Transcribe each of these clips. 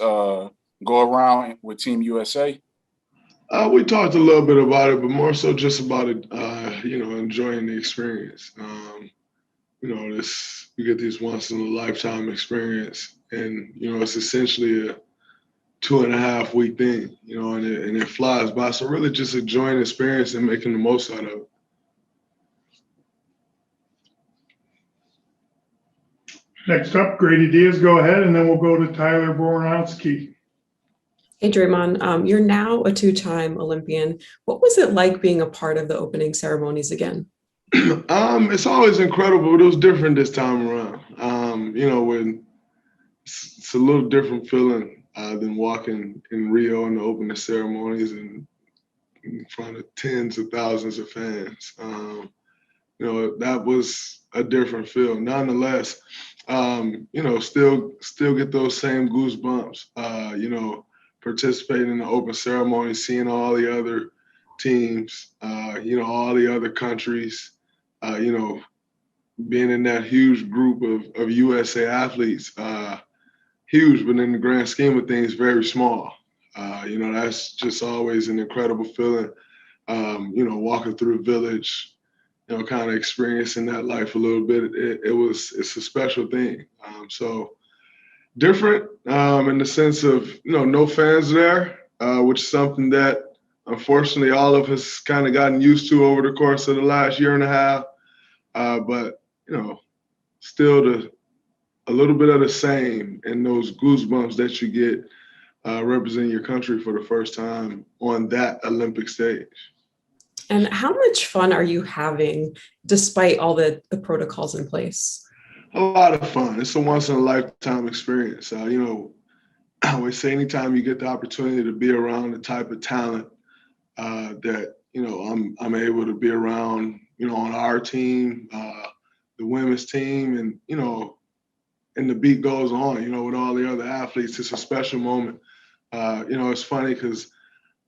uh, go around with Team USA? We talked a little bit about it, but more so just about it, enjoying the experience. This you get these once in a lifetime experience, and it's essentially a 2.5 week thing, and it flies by. So really, just enjoying the experience and making the most out of it. Next up, Grady Diaz, go ahead, and then we'll go to Tyler Boronowski. Hey, Draymond, you're now a two-time Olympian. What was it like being a part of the opening ceremonies again? It's always incredible, but it was different this time around. When it's a little different feeling than walking in Rio in the opening ceremonies and in front of tens of thousands of fans. That was a different feel. Nonetheless, still get those same goosebumps. Participating in the open ceremony, seeing all the other teams, all the other countries, being in that huge group of USA athletes, huge, but in the grand scheme of things, very small. That's just always an incredible feeling. Walking through the village, kind of experiencing that life a little bit. It's a special thing. So different in the sense of, no fans there, which is something that unfortunately all of us kind of gotten used to over the course of the last year and a half. But, still a little bit of the same and those goosebumps that you get representing your country for the first time on that Olympic stage. And how much fun are you having despite all the protocols in place? A lot of fun. It's a once in a lifetime experience. I always say anytime you get the opportunity to be around the type of talent that, I'm able to be around, on our team, the women's team, and, and the beat goes on, with all the other athletes. It's a special moment. It's funny because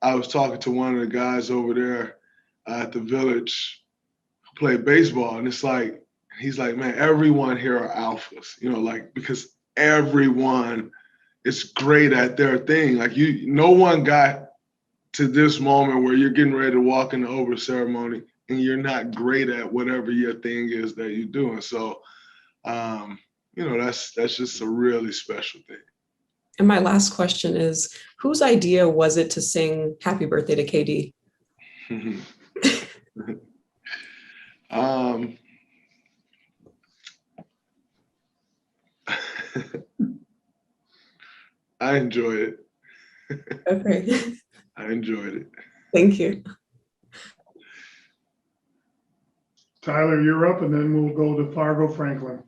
I was talking to one of the guys over there at the village who played baseball, and he's like, man, everyone here are alphas, because everyone is great at their thing. No one got to this moment where you're getting ready to walk in the open ceremony and you're not great at whatever your thing is that you're doing. So, that's just a really special thing. And my last question is, whose idea was it to sing Happy Birthday to KD? I enjoyed it. Okay. I enjoyed it. Thank you. Tyler, you're up, and then we'll go to Fargo Franklin.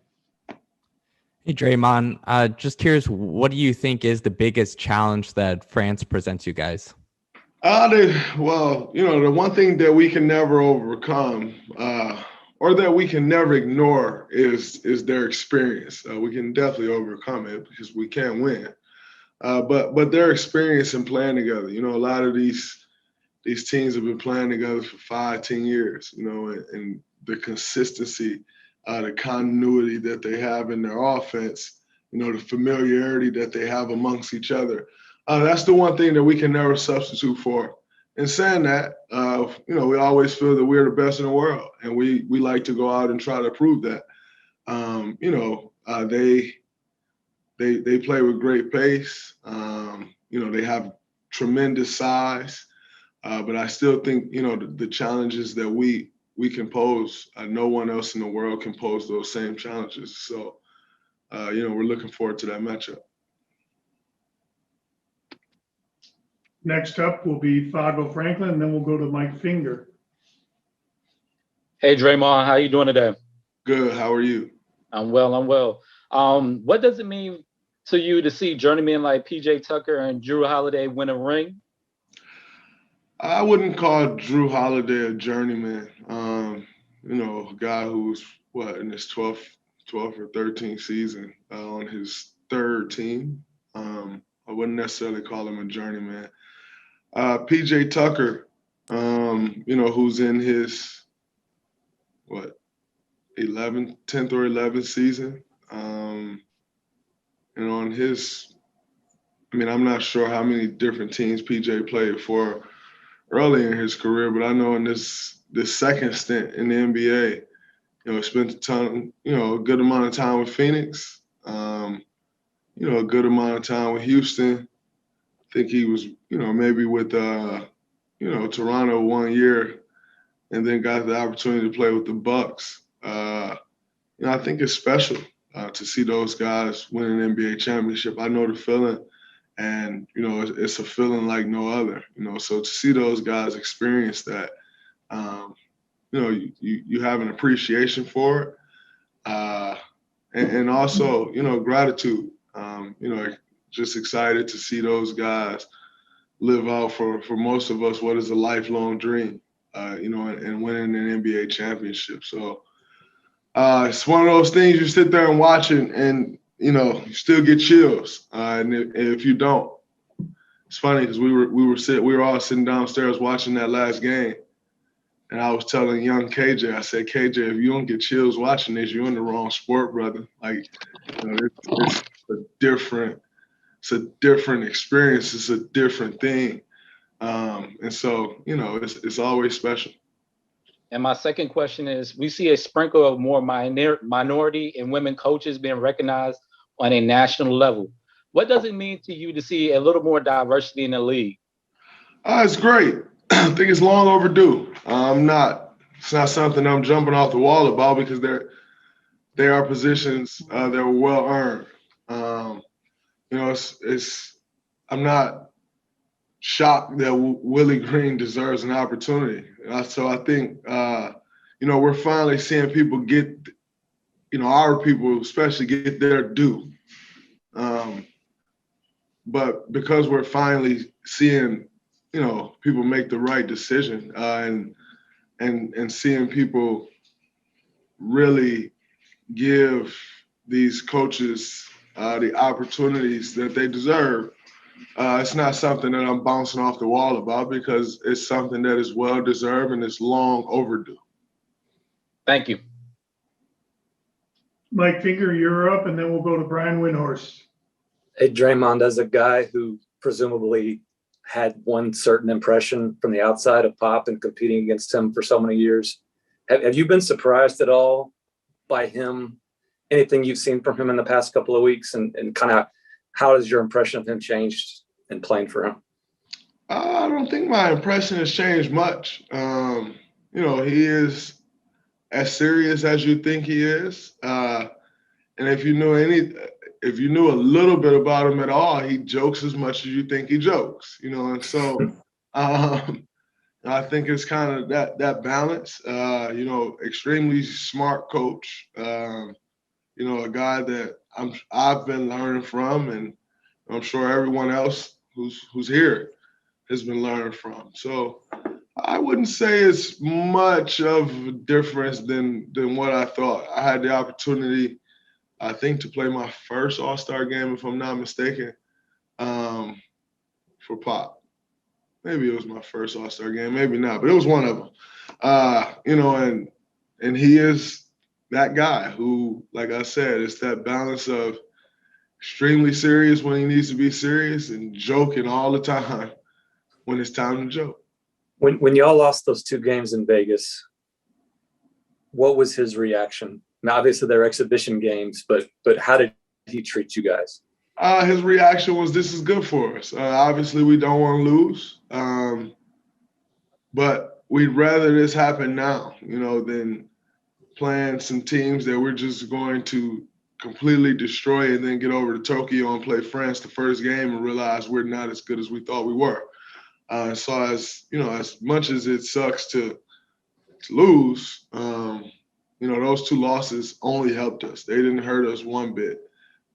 Hey, Draymond, just curious, what do you think is the biggest challenge that France presents you guys? The one thing that we can never overcome or that we can never ignore is their experience. We can definitely overcome it because we can't win. But their experience in playing together, a lot of these teams have been playing together for 5-10 years, and the consistency, the continuity that they have in their offense, the familiarity that they have amongst each other. That's the one thing that we can never substitute for. In saying that, we always feel that we're the best in the world, and we like to go out and try to prove that. They play with great pace. They have tremendous size, but I still think the challenges that we can pose, no one else in the world can pose those same challenges. So, we're looking forward to that matchup. Next up will be Fargo Franklin, and then we'll go to Mike Finger. Hey, Draymond, how you doing today? Good. How are you? I'm well. What does it mean to you to see journeymen like PJ Tucker and Drew Holiday win a ring? I wouldn't call Drew Holiday a journeyman. A guy who's in his 12th or 13th season on his third team. I wouldn't necessarily call him a journeyman. PJ Tucker, who's in his 10th or 11th season, and on his I mean, I'm not sure how many different teams PJ played for early in his career, but I know in this second stint in the NBA, spent a good amount of time with Phoenix, a good amount of time with Houston. I think he was, maybe with, Toronto 1 year, and then got the opportunity to play with the Bucks. I think it's special to see those guys win an NBA championship. I know the feeling, and it's a feeling like no other. So to see those guys experience that, you have an appreciation for it, and also gratitude. Just excited to see those guys live out for most of us what is a lifelong dream, and winning an NBA championship. So it's one of those things you sit there and watch it, and you still get chills. And if you don't, it's funny because we were all sitting downstairs watching that last game, and I was telling young KJ, I said, KJ, if you don't get chills watching this, you're in the wrong sport, brother. Like, it's a different experience. It's a different thing. And so, it's always special. And my second question is, we see a sprinkle of more minority and women coaches being recognized on a national level. What does it mean to you to see a little more diversity in the league? It's great. I think it's long overdue. It's not something I'm jumping off the wall about because they are positions that are well earned. I'm not shocked that Willie Green deserves an opportunity. So I think, we're finally seeing people get, our people especially get their due. But because we're finally seeing, people make the right decision and seeing people really give these coaches the opportunities that they deserve, it's not something that I'm bouncing off the wall about because it's something that is well deserved and it's long overdue. Thank you. Mike Finger, you're up, and then we'll go to Brian Windhorst. Hey, Draymond, as a guy who presumably had one certain impression from the outside of Pop and competing against him for so many years, have you been surprised at all by him, anything you've seen from him in the past couple of weeks, and kind of how has your impression of him changed in playing for him? I don't think my impression has changed much. He is as serious as you think he is. And if you knew a little bit about him at all, he jokes as much as you think he jokes, and so I think it's kind of that balance, extremely smart coach, a guy that I've been learning from, and I'm sure everyone else who's here has been learning from. So I wouldn't say it's much of a difference than what I thought. I had the opportunity, I think, to play my first All-Star game, if I'm not mistaken, for Pop. Maybe it was my first All-Star game, maybe not, but it was one of them. And he is that guy who, like I said, it's that balance of extremely serious when he needs to be serious and joking all the time when it's time to joke. When y'all lost those two games in Vegas, what was his reaction? Now, obviously they're exhibition games, but how did he treat you guys? His reaction was, this is good for us. Obviously, we don't want to lose, but we'd rather this happen now, than playing some teams that we're just going to completely destroy and then get over to Tokyo and play France the first game and realize we're not as good as we thought we were. So as much as it sucks to lose, those two losses only helped us. They didn't hurt us one bit.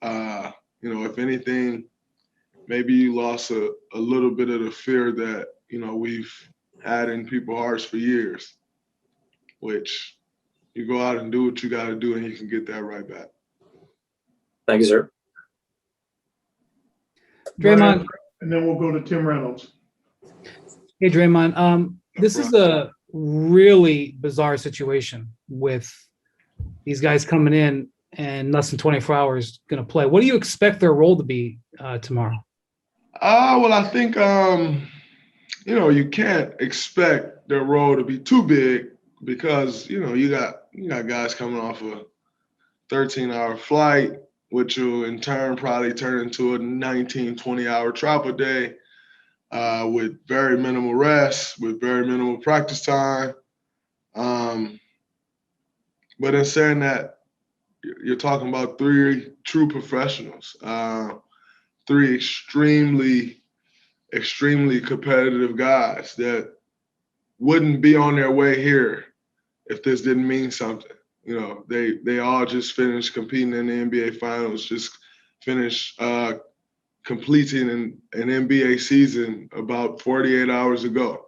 If anything, maybe you lost a little bit of the fear that, we've had in people's hearts for years, which you go out and do what you got to do and you can get that right back. Thank you, sir. Draymond. And then we'll go to Tim Reynolds. Hey, Draymond. This is a really bizarre situation with these guys coming in and less than 24 hours going to play. What do you expect their role to be tomorrow? Well, I think you can't expect their role to be too big because you got guys coming off a 13-hour flight, which will in turn probably turn into a 19, 20-hour travel day with very minimal rest, with very minimal practice time. But in saying that, you're talking about three true professionals, three extremely competitive guys that wouldn't be on their way here if this didn't mean something. They all just finished competing in the NBA Finals, just finished completing an NBA season about 48 hours ago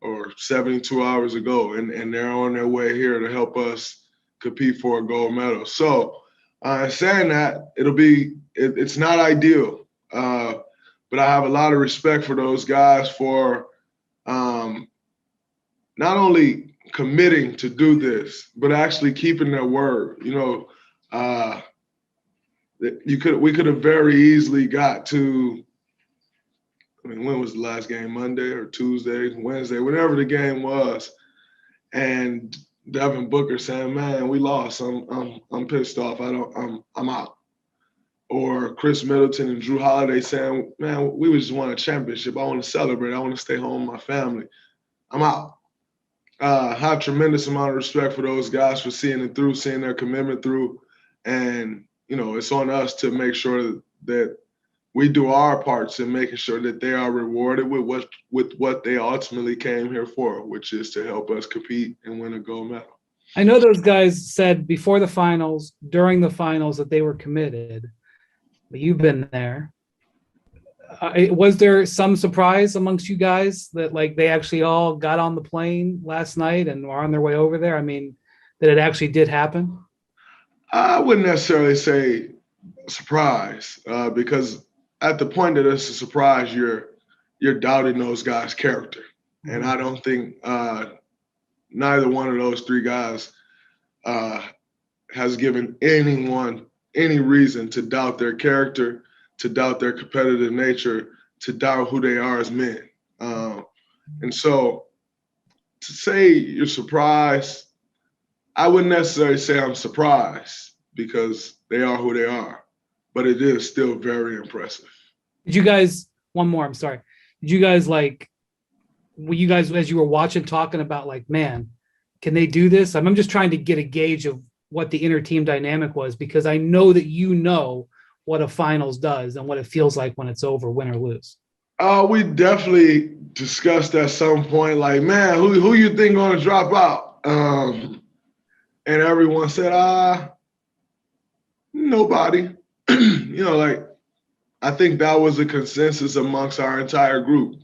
or 72 hours ago, and they're on their way here to help us compete for a gold medal. So saying that, it's not ideal, but I have a lot of respect for those guys for not only committing to do this, but actually keeping their word. We could have very easily got to, when was the last game? Monday or Tuesday, Wednesday, whatever the game was, and Devin Booker saying, "Man, we lost. I'm pissed off. I'm out." Or Chris Middleton and Drew Holiday saying, "Man, we just won a championship. I want to celebrate. I want to stay home with my family. I'm out." Have tremendous amount of respect for those guys for seeing it through, seeing their commitment through, and it's on us to make sure that we do our parts in making sure that they are rewarded with what they ultimately came here for, which is to help us compete and win a gold medal. I know those guys said before the finals, during the finals, that they were committed, but you've been there. Was there some surprise amongst you guys that they actually all got on the plane last night and were on their way over there? I mean, that it actually did happen? I wouldn't necessarily say surprise because at the point that it's a surprise, you're doubting those guys' character, and I don't think neither one of those three guys has given anyone any reason to doubt their character, to doubt their competitive nature, to doubt who they are as men. And so to say you're surprised, I wouldn't necessarily say I'm surprised because they are who they are, but it is still very impressive. Did you guys, one more, I'm sorry. Did you guys were you guys, as you were watching, talking about man, can they do this? I'm just trying to get a gauge of what the inner team dynamic was, because I know that what a finals does and what it feels like when it's over, win or lose. We definitely discussed at some point, man, who you think gonna drop out? And everyone said, nobody. I think that was a consensus amongst our entire group.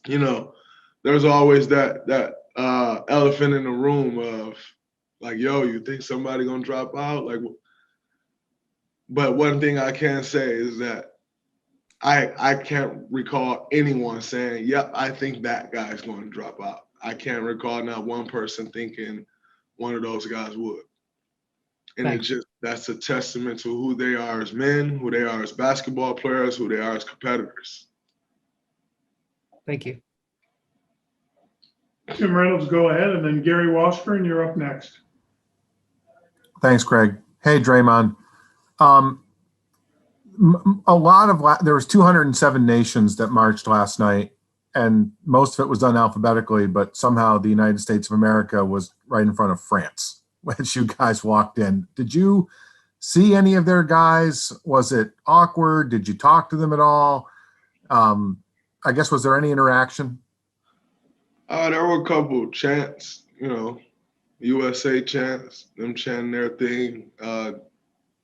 There's always that elephant in the room of yo, you think somebody gonna drop out? But one thing I can say is that I can't recall anyone saying, yep, I think that guy's going to drop out. I can't recall not one person thinking one of those guys would. And that's a testament to who they are as men, who they are as basketball players, who they are as competitors. Thank you. Tim Reynolds, go ahead, and then Gary Washburn, you're up next. Thanks, Craig. Hey, Draymond. There was 207 nations that marched last night, and most of it was done alphabetically, but somehow the United States of America was right in front of France, which you guys walked in. Did you see any of their guys? Was it awkward? Did you talk to them at all? I guess, was there any interaction? There were a couple chants, USA chants, them chanting their thing.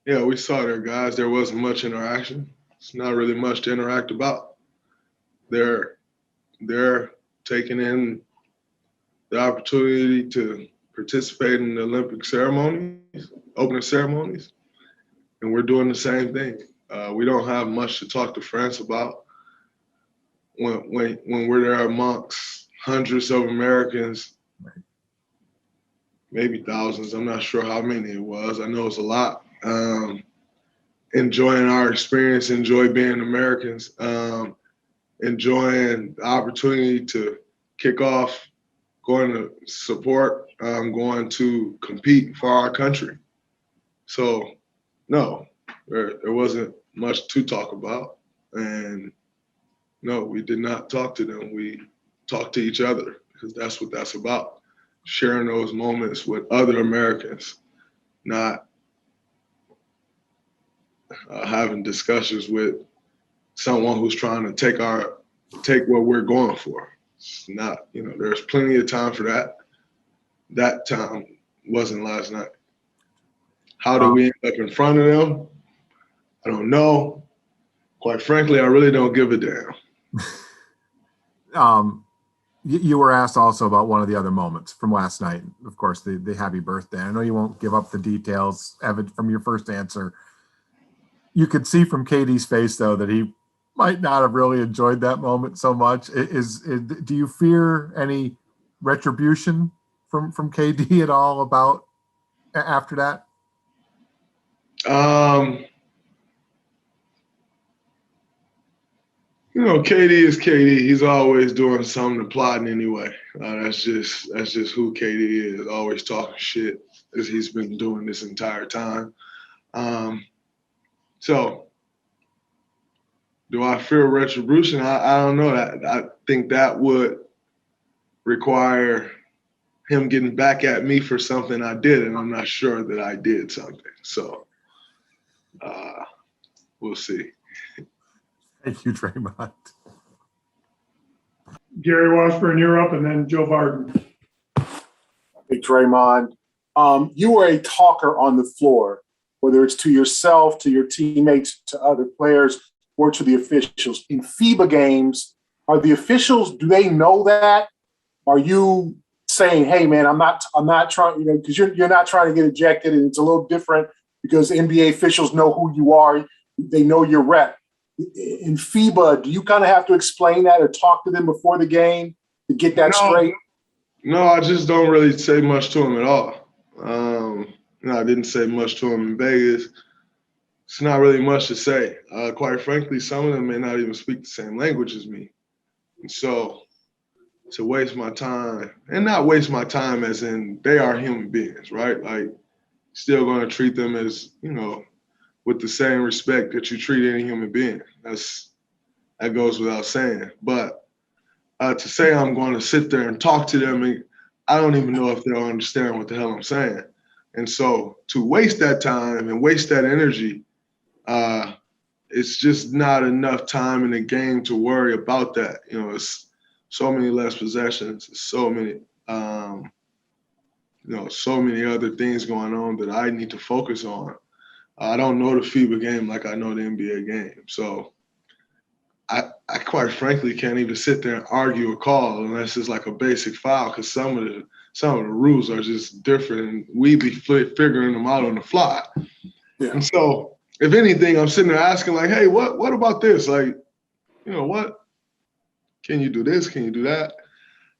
Yeah, we saw their guys. There wasn't much interaction. It's not really much to interact about. They're taking in the opportunity to participate in the Olympic ceremonies, opening ceremonies, and we're doing the same thing. We don't have much to talk to France about when we're there amongst hundreds of Americans, maybe thousands. I'm not sure how many it was. I know it's a lot. enjoying our experience, enjoy being Americans, enjoying the opportunity to kick off, going to support, going to compete for our country. So, no, there wasn't much to talk about. And no, we did not talk to them. We talked to each other because that's what that's about. Sharing those moments with other Americans, not having discussions with someone who's trying to take what we're going for. It's not, there's plenty of time for that. That time wasn't last night. How did we end up in front of them? I don't know. Quite frankly, I really don't give a damn. You were asked also about one of the other moments from last night. Of course, the happy birthday. I know you won't give up the details, Evan, from your first answer. You could see from KD's face, though, that he might not have really enjoyed that moment so much. Do you fear any retribution from KD at all about after that? KD is KD. He's always doing something and plotting anyway. That's just who KD is. Always talking shit, as he's been doing this entire time. So, do I fear retribution? I don't know. I think that would require him getting back at me for something I did, and I'm not sure that I did something. So, we'll see. Thank you, Draymond. Gary Washburn, you're up, and then Joe Barton. Hey, Draymond, you were a talker on the floor, whether it's to yourself, to your teammates, to other players, or to the officials. In FIBA games, are the officials, do they know that? Are you saying, hey, man, I'm not trying, because you're not trying to get ejected, and it's a little different because NBA officials know who you are. They know your rep. In FIBA, do you kind of have to explain that or talk to them before the game to get that straight? No, I just don't really say much to them at all. I didn't say much to them in Vegas. It's not really much to say. Quite frankly, some of them may not even speak the same language as me. And so to waste my time, and not waste my time as in they are human beings, right? Like, still going to treat them as, with the same respect that you treat any human being. That goes without saying. But to say I'm going to sit there and talk to them, and I don't even know if they'll understand what the hell I'm saying. And so to waste that time and waste that energy, it's just not enough time in the game to worry about that. It's so many less possessions, so many, so many other things going on that I need to focus on. I don't know the FIBA game like I know the NBA game. So I quite frankly can't even sit there and argue a call unless it's like a basic foul, because some of the rules are just different, and we be figuring them out on the fly. Yeah. And so if anything, I'm sitting there asking like, hey, what about this? Like, what? Can you do this? Can you do that?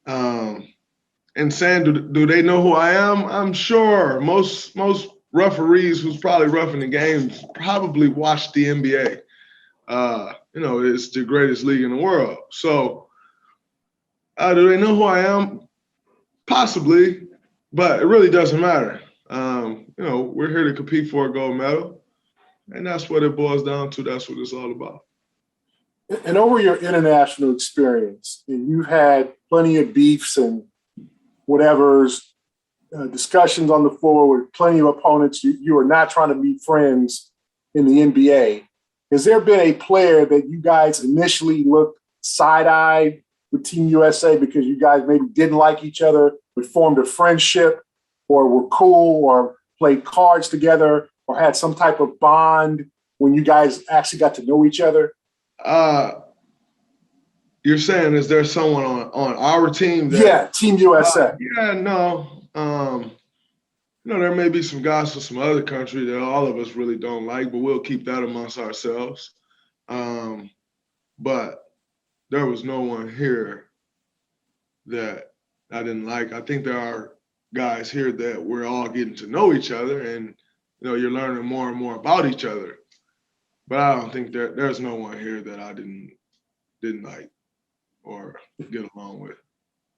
And saying, do they know who I am? I'm sure most referees who's probably roughing the games probably watch the NBA. It's the greatest league in the world. So do they know who I am? Possibly, but it really doesn't matter. We're here to compete for a gold medal, and that's what it boils down to. That's what it's all about. And over your international experience, and you've had plenty of beefs and whatever's, discussions on the floor with plenty of opponents. You are not trying to meet friends in the NBA. Has there been a player that you guys initially looked side-eyed with Team USA because you guys maybe didn't like each other, but formed a friendship, or were cool, or played cards together, or had some type of bond when you guys actually got to know each other? You're saying, is there someone on our team? Team USA. No. There may be some guys from some other country that all of us really don't like, but we'll keep that amongst ourselves. But there was no one here that I didn't like. I think there are guys here that we're all getting to know each other, and you're learning more and more about each other. But I don't think there's no one here that I didn't like or get along with.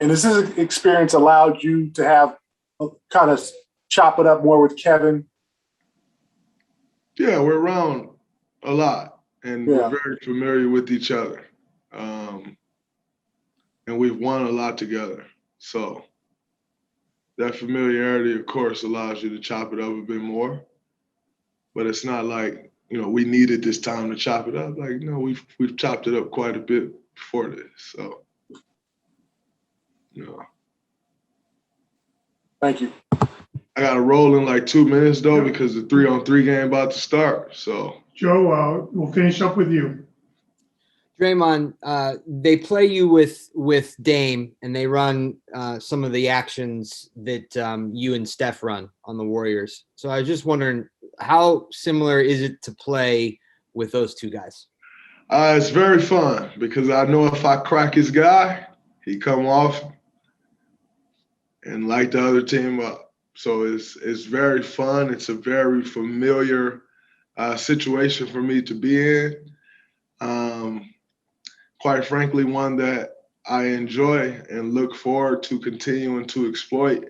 And has this experience allowed you to have kind of chop it up more with Kevin? Yeah, we're around a lot, and Yeah. we're very familiar with each other. And we've won a lot together. So that familiarity, of course, allows you to chop it up a bit more. But it's not like, we needed this time to chop it up. Like, no, we've chopped it up quite a bit before this. So, Thank you. I got to roll in like 2 minutes, though, because the 3-on-3 game about to start. So, Joe, we'll finish up with you. Draymond, they play you with Dame, and they run some of the actions that you and Steph run on the Warriors. So I was just wondering, how similar is it to play with those two guys? it's very fun because I know if I crack his guy, he come off and light the other team up. So it's very fun. It's a very familiar situation for me to be in. Quite frankly, one that I enjoy and look forward to continuing to exploit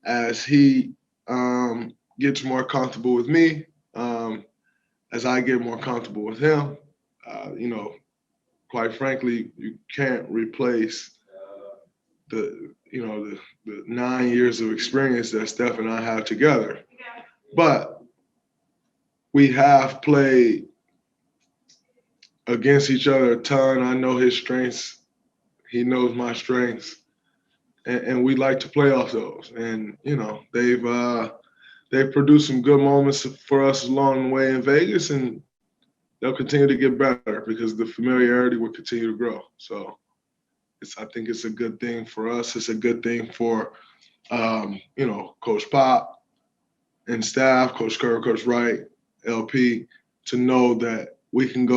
as he gets more comfortable with me, as I get more comfortable with him. Quite frankly, you can't replace the 9 years of experience that Steph and I have together. But we have played against each other a ton. I know his strengths. He knows my strengths. And we like to play off those. And, they've produced some good moments for us along the way in Vegas, and they'll continue to get better because the familiarity will continue to grow. So I think it's a good thing for us. It's a good thing for, Coach Pop and staff, Coach Kerr, Coach Wright, LP, to know that we can go